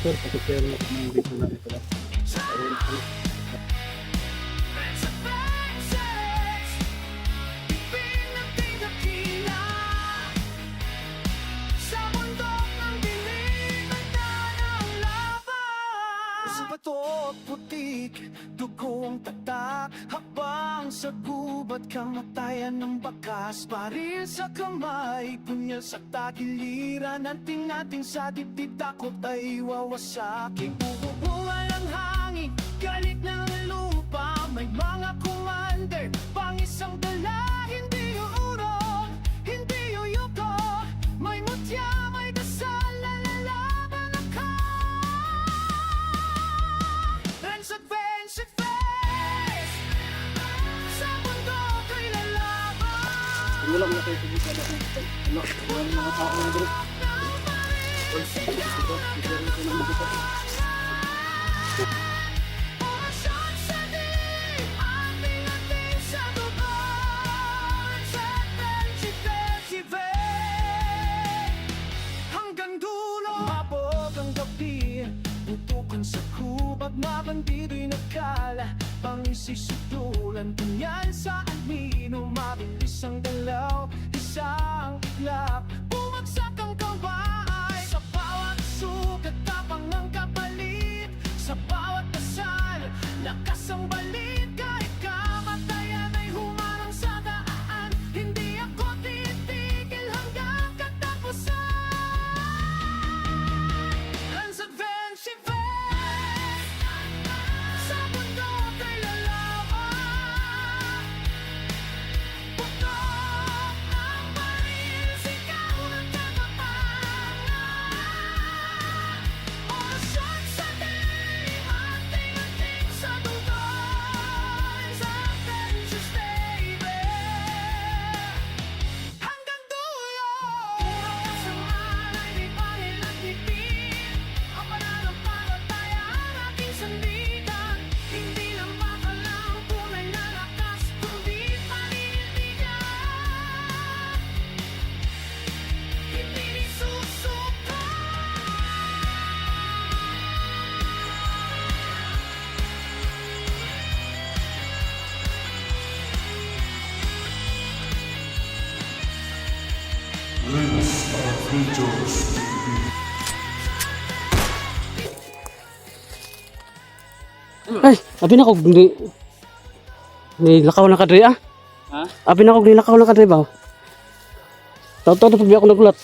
sir, pakishare mo kung yung video natin pala. Ayun, Bato putik, dugong tatak, habang sa gubat kamatayan ng bakas. Baril sa kamay, punyal sa tagiliran, anting-ating sa dibdib, takot ay wawasakin. Bubungan ang hangin, galit ng lupa, may mga commander, pang isang dala. Hindi uurong, hindi uyuko, may mutya, may dasal, lalaban ang Advance face sa mundo ko'y lalaban. wala mo na kayo sa ano, wala mga tao na group. Uy, ito, share mo kung ano dito. Orasyon sa dilim, ating-ating sa tugon, sa adventure hanggang dulo. Mabog ang gabi, tutukan sa kubag, mga bandido'y nagkala, pangisisutulan, tunyan sa anino, mabilis ang galaw, isang iglap, bumagsak ang kawaay, sa bawat sugat, tapang ng kapalit, sa bawat dasal, lakas ang balit, kahit kamatayan ay humarang sa daan, hindi ako titigil hanggang katapusan. Ang adventure sa mundo ko'y lalaban. Putok ang baril, sigaw ng katapangan. Orasyon sa dilim, ating-ating sa tugon, sa adventure baby, hanggang dulo. Puro kasamaan ay di pangil at tipid, ang panalong palataya ang ating sandigan. Hindi lang makalang tunay na lakas, kundi panindigan. Hindi rin susuko. Dreams are creatures. Ay, abi na ko nilakaw na kadre ah. Ha? Abi na ko nilakaw na kadre ba? Tato na pagbi ako nagulat.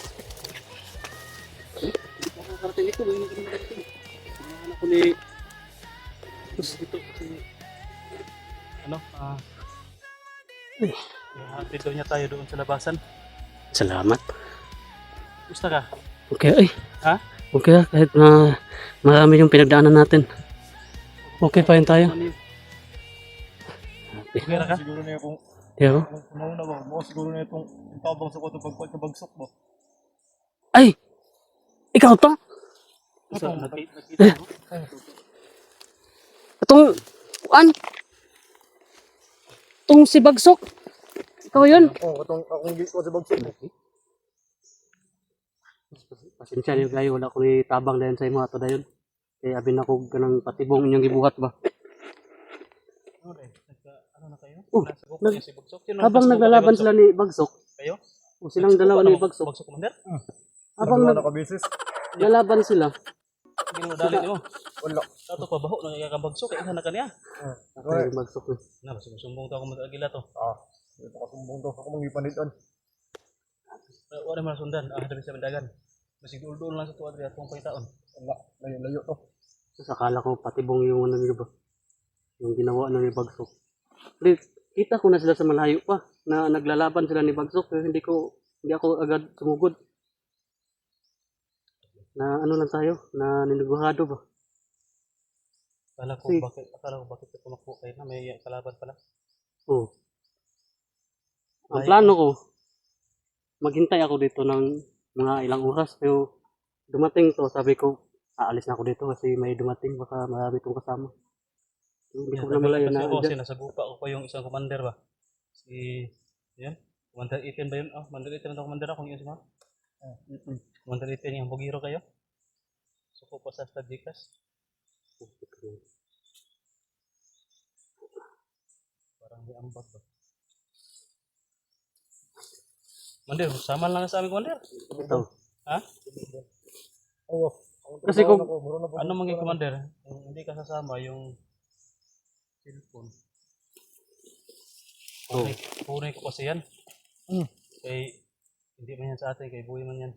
Nakakarating ito, may nakakarating. Ano ko ni... Tapos ito, kasi... Ano, hatid daw niya tayo doon sa labasan. Salamat. Gusto ka? Okay ay. Ha? Okay ah, kahit na marami yung pinagdaanan natin. Okay pa yun tayo. Ano yun? Okay. Okay na ka? Siguro na yung Yo. nauna ba? Mo siguro na itong tabang sa koto pagbagsok mo. Ay! Ikaw to? So, nakita mo? Itong kuan? Itong si Bagsok. Ikaw yun? Oo, akong giko sa bagsok mo. Pasensya niyo kayo, wala ko ni tabang dayon sa imo ato dayon. Kaya abin ako kanang patibong inyong gibuhat ba. Ano na kayo? Oh, Nasa grupo niya si Bagsok. Sino Habang nasa grupo naglalaban ni sila ni Bagsok, Kayo? o silang dalawa ni Bagsok, Bagsok Commander? habang Wala ka business. naglalaban sila, Ginudali mo. Wala. Tato pa baho nang ikakabagsok. Isa na kaniya. ako yung Bagsok na. Na, sumbong to ako mag-agila to. Ito kasumbong to. Ako mangipanit-an. Wala man sundan. Dami sa mendagan. Masig duol lang sa tuwa diri atong pangitaon. Wala. Layo-layo to. So, akala ko patibong yung ano nila ba, yung ginawa na ni Bagsok. Pero kita ko na sila sa malayo pa, na naglalaban sila ni Bagsok, pero hindi ako agad sumugod. Na ano lang tayo, na niniguhado ba. Akala Si- ko bakit ito tumakbo kayo na may kalaban pala. Oo. Ang plano ko, maghintay ako dito ng mga ilang oras, pero dumating to, sabi ko, aalis na ako dito kasi may dumating, baka marami itong kasama. Hindi ko na malayo na Kasi andyan. nasa gupa ko pa yung isang commander ba. Si yan. Commander Ethan ba yun? Commander Ethan ang commander ako yung isa. Commander Ethan yung bugiro kayo. Suko pa sa Stadikas. Parang may ambag ba? Commander, sama lang sa amin, Commander. Ito. Ha? Oo. Kasi kung Ano mga Commander? Kung hindi ka sasama, yung cellphone. Oh. Kunin ko kasi yan. Kay, hindi man yan sa atin, kay buhay man yan.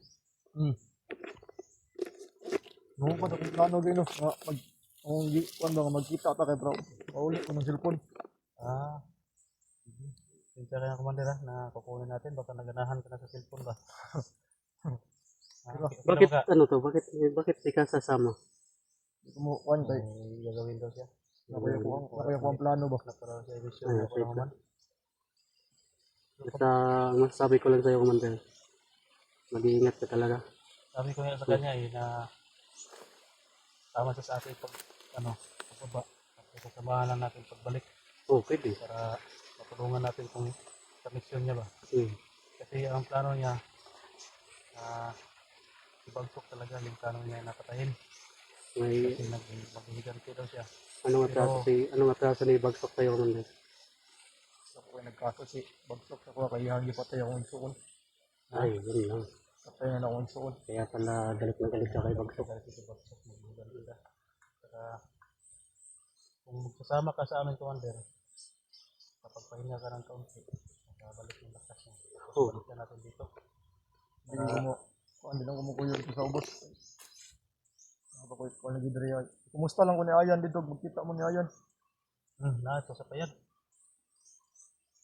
Nung pa kung plano gino nga mag kung ba magkita ta kay bro. Mauli ko ng cellphone. Ah. Sinsya ka na, Commander, ha, na kukunin natin. Baka naganahan ka na sa cellphone ba? bakit ano to? Bakit di ka sasama? Di ko mo kuan kay Gagawin daw siya. nakaya ko ang plano ba. Para sa Ay, emission safe ako naman. Basta ang masasabi ko lang sa'yo, Commander. Mag-iingat ka talaga. Sabi ko nga sa kanya na tama siya sa ating pagbaba. Tapos sasamahan lang natin pagbalik Oh, pwede. para matulungan natin kung sa mission niya ba. Hmm. Kasi ang plano niya, ibagsok talaga yung plano niya napatayin. May Kasi maghihiganti daw siya. anong atraso ni Bagsok sa'yo, Commander? Ako ay nagkaso si bagsok sa ko kay hagi patay akong insuon. Ay, yun lang. Patay na akong insuon. Kaya pala galit na galit ka kay Bagsok. Kasi si Bagsok maghihiganti ka. Saka kung magsasama ka sa amin, Commander, kapag pahinga ka ng kaunti, makabalik yung lakas niya. Tapos Oh. balik na natin dito. Hindi ko mo kuan din ko mo kuyo dito sa ubos. Ako ko kuan lagi diri. Kumusta lang ko ni Ayan dito, magkita mo ni Ayan. Na ito sa payag.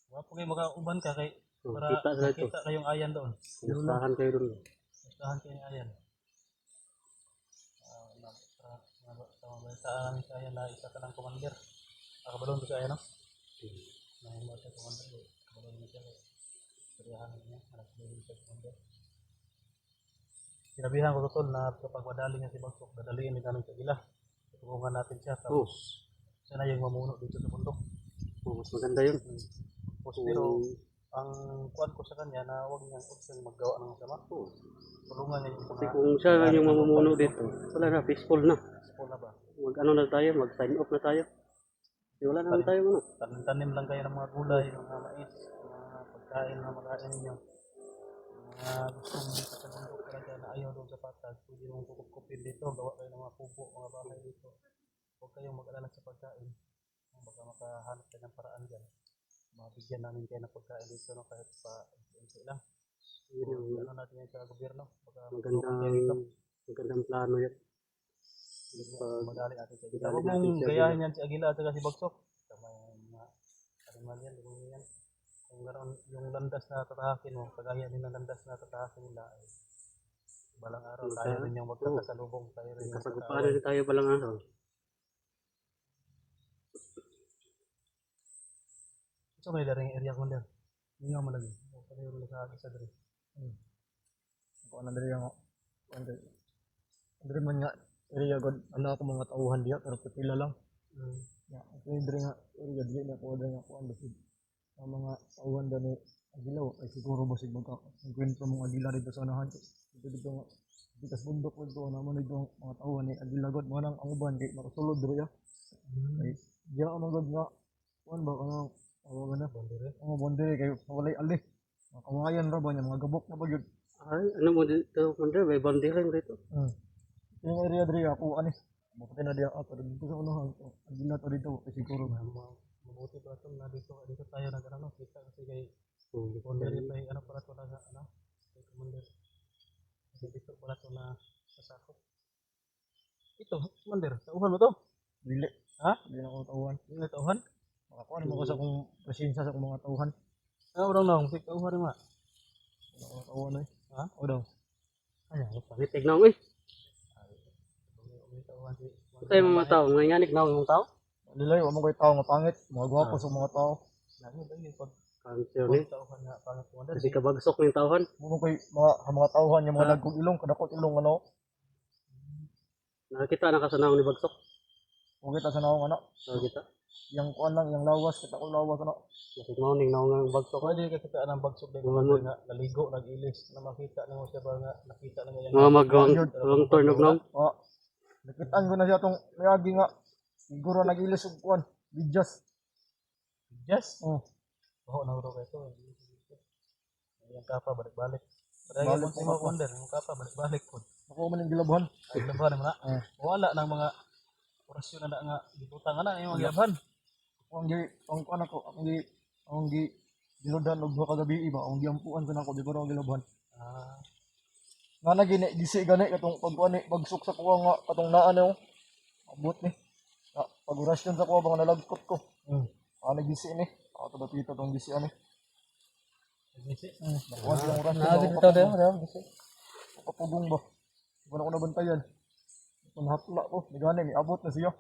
Wapo kayo makauban ka kay Oh, para kita sila ito. makita kayong ayan doon. Gustahan kayo dun. Gustahan kayo ng ayan. Sa mabalitaan namin sa ayan na isa ka ng commander. Nakabalon ko sa ayan, no? May mga sa commander. Kabalon niya siya. Kariyahan niya. Anak din siya commander. Sinabihan ko totoo na kapag madali niya si Bagsok, dadaliin din namin sa ila. Tutulungan natin siya. Tapos siya na yung mamuno dito sa bundok. Oh, mas maganda yun. Pero ang kuwan ko sa kanya na huwag siyang maggawa ng masama. Tulungan niya yung Kasi mga kung siya lang yung mamumuno dito, wala na, peaceful na. school na ba. Mag-ano na tayo, mag-sign off na tayo. Kasi wala na tayo ano. Tanim lang kayo ng mga gulay, mga mais, mga pagkain na makain ninyo. Mga gustong dito sa bundok talaga na ayaw doon sa patag. Pwede mong kukupin dito, gawa kayo ng mga kubo, mga bahay dito. Huwag kayong mag-alala sa pagkain. Baka makahanap kayo ng paraan dyan. Mabigyan namin kayo ng pagkain dito, no? Kahit pa unti lang. Ano natin yan sa gobyerno. Baka matulungan kayo dito. Magandang plano yan. Madali natin sa Agila. Huwag mong gayahin yan si Agila at saka si Bagsok. Tama yung mga animal yan, lumang yan. Kung meron yung landas na tatahakin mo, kagaya din ng landas na tatahakin nila, ay balang araw tayo rin yung magkakasalubong. Tayo rin yung Kapag paano rin tayo balang araw. So may daring area ko nila. Hindi nga malagi. Pareho rin sa isa diri. Ako na diri nga. Diri man nga area god ano ako mga tauhan diya pero pipila lang. Ya, ako diri nga area diri na ko diri nga kuan basid. Ang mga tauhan dani Agilaw ay siguro basig magka kwento mong Agila dito sa unahan. Dito nga dito sa bundok dito naman dito mga tauhan ni Agila god mo nang ang uban kay makasulod diri ya. Ay diya ang god nga kuan ba kanang awa na bondere. Ang bondere kay walay ali. Kawayan ra ba niya mga gabok na ba gyud. Ay, ano mo dito, Commander? May boundary rin dito. Yung area diri ako ani. Maputi na diya ako dito sa unahan. Agila to dito kasi siguro Mabuti pa ito na dito tayo nag-ano, kita kasi kay Commander may ano para ito na ano, kay Commander. Kasi dito pala ito na sasakop. Ito, Commander, tauhan mo to? dili. Ha? Dili na ko tauhan. Yung tauhan? Makakuha naman ko sa akong presensya sa akong mga tauhan. Urang nang, si tauhan rin ma. Wala ko tauhan eh. Ha? O daw. Ay, pangitig na ako eh. May tauhan si Ito yung mga tao, mga inganik na mga tao. Lilay, wala mo ko'y tao nga pangit. Mga gwapo sa mga tao. Lagi ba yung Cancer eh. tauhan nga pangit Commander? Kasi kabagsok ng tauhan. Mo ko'y mga tauhan yung mga dagkong ilong, kadakot ilong ano. Nakakita na kasanaw ni Bagsok. Kung kita sa naong ano. Nakakita. Yang kuan lang, yung lawas, kita ko lawas ano. Nakit mo ning naong ang Bagsok. Pwede ka kita ng bagsok din Commander nga naligo, nag-ilis na makita na mo siya ba nga nakita na mo yan. Mga magawang turn of now. Ah, Nakitaan ko na siya tong mayagi nga. Siguro nagilis og kuan. Bidyas. Just. Oh. Oo, nauro ka ito. Yung kapa, balik-balik. Pero Balik yung po mo ako. wonder, yung kapa, balik-balik po. Ako man yung gilabuhan. Ay, laban naman na. Ah. Wala ng mga orasyon na nga, gibutang na yung mga laban. Ang kuan ako, ang ginudan og duha ka gabi iba, ang giampuan ko nako before ang gilabuhan. Ah, Nga na gini gisi gani katong pagkuan ni bagsok sa kuha nga katong naa ni oh. Abot ni. Pag-orasyon sa kuha bang nalagkot ko. Nagisi ni. Ako ba pito tong gisi ani. nagmisi. Nakuha silang orasyon. Naabit ito daw. Kapugong ba? Wala ko nabantayan. Kung hapla ko, di gani, may abot na siya.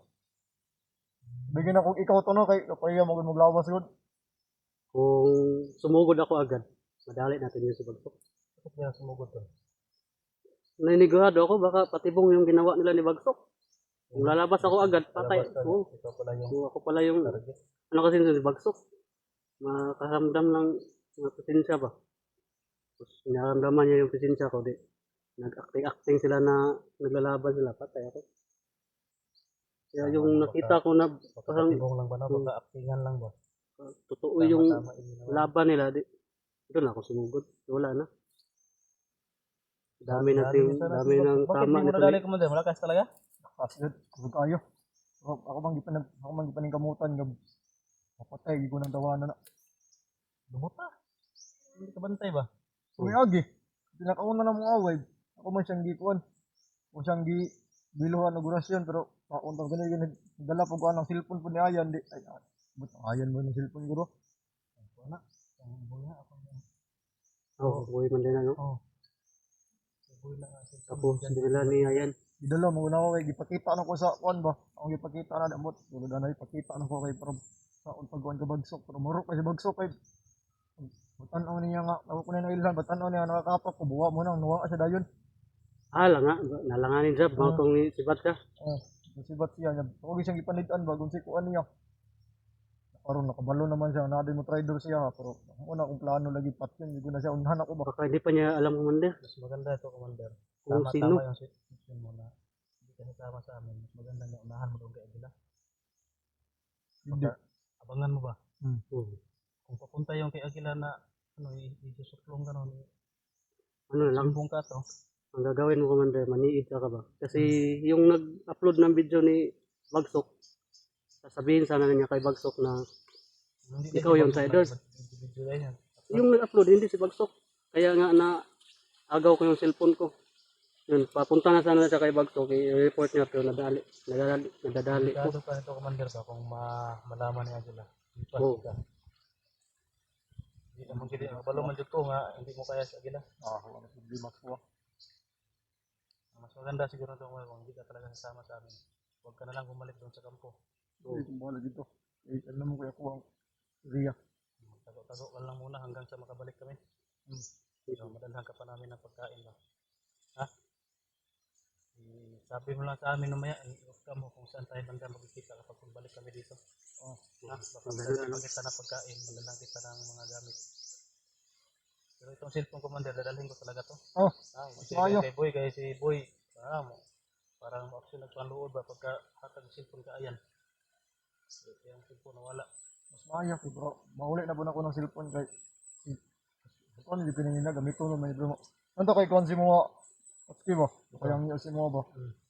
Bigyan akong ikaw to no, kay kapaya mo maglawas yun. Kung sumugod ako agad, madali natin yun sa bagsok. Bakit kaya sumugod to? Nanigurado ako, baka patibong yung ginawa nila ni Bagsok. Kung lalabas ako agad, patay. Oo. Ito pala yung Kung ako pala yung, target. ano kasi ni Bagsok, makaramdam ng mga presensya ba. Tapos naramdaman niya yung presensya ko, di. Nag-acting sila na naglalaban sila, patay ako. Kaya yung nakita ko na parang Pagkatibong lang ba na? Pagka-actingan lang ba? totoo yung Tama yung ginawa. laban nila, di. Doon ako sumugod. Wala na. Dami ng tama Bakit di mo nito. nadali ko man din? Malakas talaga? Kasid, kusog kayo. Ako bang gipanang kamutan, gab. Mapatay, gi ko ng tawanan na. Lumuta. Hindi ka bantay ba? Agi, pinakauna na mong away. Ako man siyang gikuan. Ako siyang biluhan ng orasyon, pero pauntang ganyan, dala po ko ang cellphone po ni Ayan. Ay, ba't ang Ayan mo ng cellphone guro? Wala. Ang buhay ako. Oo, buhay man din na, no? Oo. Buhay na nga. Tapos nila ni Ayan. Idala mo na ako kay gipakita na ko sa kuan ba. Ang gipakita na damot. Tulad na ipakita na ko kay pero sa pagkuan ka bagsok, pero murok kasi bagsok kay batan-aw niya nga, ako ko na nailan, batan-aw niya nakakapak ko, buwa mo nang nuwa sa dayon. Nga, nalanganin siya, mautong ni Sibat ka. Sibat siya niya. Ako siyang ipanitan ba kung si kuan niya. Karon nakabalo naman siya, na mo trader siya, pero una kong plano lagi patyon, hindi ko na siya unhan ako ba. Baka hindi pa niya alam commander. Mas maganda ito, Commander. Kung sino. Tama yung situation mo na hindi ka nasama sa amin. Mas maganda na unahan mo doon kay Agila. Hindi. Abangan mo ba? Oo. Kung papunta yung kay Agila na isusuklong ka nun, Ano na lang, sumbong ka to. ang gagawin mo commander, maniid ka ba? Kasi yung nag-upload ng video ni Bagsok, sasabihin sana niya kay Bagsok na Hindi ikaw yung trader. Video na yan. Yung nag-upload, hindi si Bagsok. Kaya nga na agaw ko yung cellphone ko. Yun, papunta na sana siya kay Bagsok, i-report niya pero nadali ko. Kado ka nito, Commander ba? Kung malaman ni Agila. Ipas Oo. ka. Hindi naman gili. Balo man dito nga, hindi mo kaya sa Agila. Wala problema ko. Mas maganda siguro ito kung hindi ka talaga sasama sa amin. Huwag ka na lang bumalik doon sa kampo. Hindi ko bala dito. Eh, alam mo kaya ko ang Ria. Tago-tago ka lang muna hanggang sa makabalik kami. So, madalhan ka pa namin ng pagkain ba? Ha? Sabi mo lang sa amin mamaya, i-off ka mo kung saan tayo banda magkikita kapag balik kami dito. Ha? Baka madalhan kita ng pagkain, madalhan kita ng mga gamit. Pero itong cellphone, Commander, dadalhin ko talaga to. Kasi ayaw. kay Boy, kaya si Boy, parang option nagpanluod ba pagka hatag cellphone ka ayan. Yung cellphone nawala. Mas maayo ko bro. Mauli na po na ko ng cellphone kay ano di pinangina gamito naman ito. Ano kay kon si mo okay ba? Kaya ang si mo ba?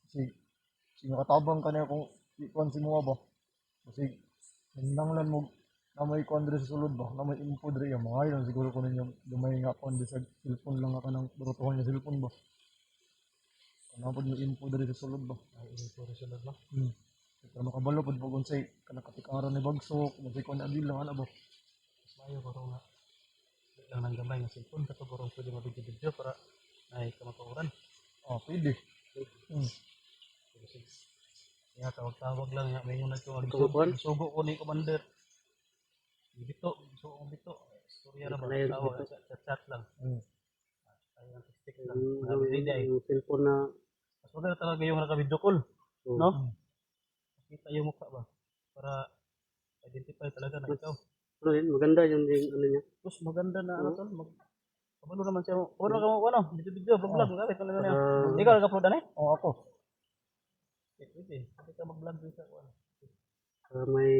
Si nakatabang ka na kung kon si mo ba? Kasi nanglan mo na may kon sa sulod ba? Na may info diri yung mga ilan siguro ko ninyo lumay nga kon sa cellphone lang ka nang burutuhan niya cellphone ba? Ano po may info diri sa sulod ba? Ay, info resulod ba? Pero makabalo po po kung say kanakatikaran ni Bagsok, kung say kon adil lang ano ba? Mas mayo ko nga. Lang nang gamay ng cellphone, kato ko pwede mabidyo-video para ay kamakauran. Pwede. Kaya tawag-tawag lang nga, may yung Kamakauran? sugo ko ni Commander. Bito, gusto kong bito. Storya na ba? Pala yung Tawag, bito. chat lang. Ay, ang stick lang. Yung cellphone na, Mas maganda talaga yung naka-video call. Oo. No? Kita yung mukha ba? Para identify talaga na ikaw. ano yun, maganda yung ano niya. Tapos maganda na ano tol. Kabalo naman siya. Ano ka mo ano? Video-video, vlog-vlog. Gamit ko na niya. Ikaw nag-upload na eh? Ako. Pwede. Pwede ka mag-vlog dito. May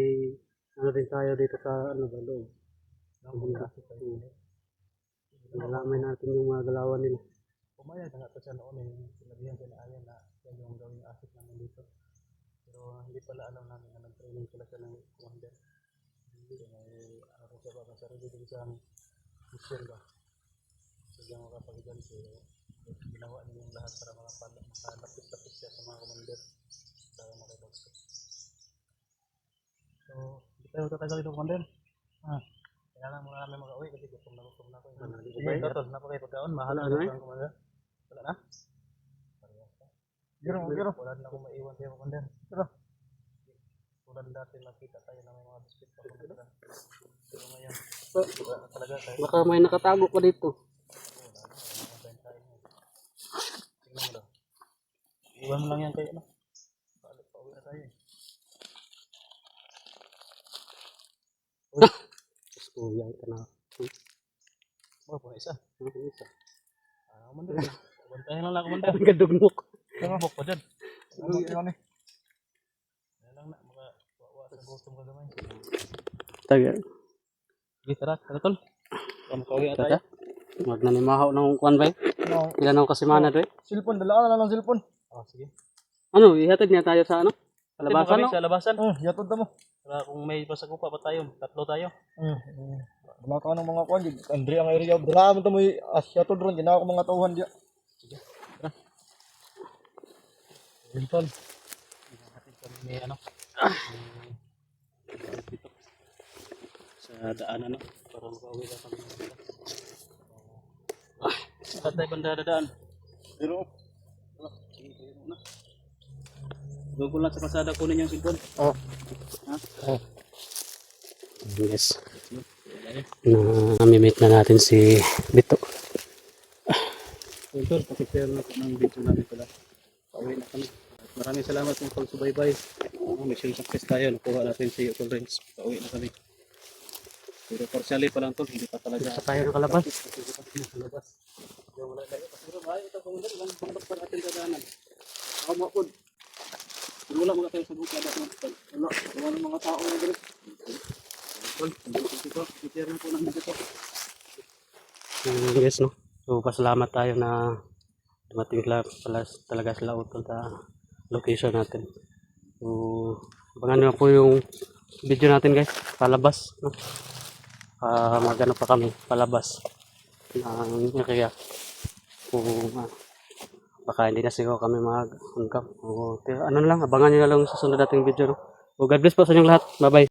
ano din tayo dito sa ano ba loob. Nalaman natin yung mga galawan nila. Pumayag na nga ito siya noon eh. Sinabihan siya na ayan na yan yung gawing asset namin dito. Pero hindi pala alam namin na nag-training pala siya ng commander. Hindi may ano rin siya ba, sarili din siyang mission ba. So diyan makapag-ganti. Ginawa niya yung lahat para makalapit-lapit siya sa mga commander. Para makipagso. So, hindi tayo tatagal dito commander. Kailangan muna namin mag-uwi kasi gutom na ako. Sige, Dotol, napakay pagkaon. Mahal na lang commander. Wala na? Giro. Wala na akong maiwan sa'yo, commander. Pero dati nakita tayo na may mga biscuit pa commander. Pero ngayon, wala na talaga. Baka may nakatago pa dito. Tingnan mo daw. Iwan mo lang yan kayo, no? Pauwi na tayo eh. Oh, yan ka na. Oh, po isa. Isa. Commander. Bantayan lang commander. Ang gadugmok. Buk pa dyan. Ano eh? Yan lang na, makawawa sa gutom ka gamay. Taga. Sige, tara, tol. Makauwi na tayo. Magnanimahaw ng kuan ba? No. Ilan ako kasi mana doy? Cellphone, dala ka na lang cellphone. Oh, sige. Ano, ihatid niya tayo sa ano? Sa labasan, no? Sa labasan. Yatod na mo. Para kung may pasagupa pa tayo, tatlo tayo. Wala ka ng mga kuan, Andre ang area. Dala mo to mo yatod ron, ginawa ko mga tauhan diya. Tol. Hatid kami may ano. Dito. Sa daan ano. Para makauwi na kami. Saan tayo banda dadaan? Pero Doon ko lang sa pasada kunin yung cellphone. Yes. Nami-meet na natin si Bito. Tol, pakishare na ng video namin pala. Pauwi na kami. Maraming salamat sa pagsubaybay. Mission success tayo. Nakuha natin si Utol Rings. Pauwi na kami. Pero partially pa lang tol. Hindi pa talaga. Sa tayo nakalabas. Nakalabas. Yung wala tayo. Pero bahay ito kung hindi. Ilang pangkat pa natin dadaanan. Ako mo po. Pero wala mga tayo sa buka natin. Wala. Wala ng mga tao na dito. Tol, dito. Share na po namin dito. Yes, no? So, pasalamat tayo na dumating talaga sila utol sa location natin. So, abangan nyo po yung video natin guys, palabas, no? Magano pa kami, palabas ng area. Kung baka hindi na siguro kami mag-ungkap. Ano lang, abangan nyo na lang sa sunod nating video, no? So, God bless po sa inyong lahat. Bye bye.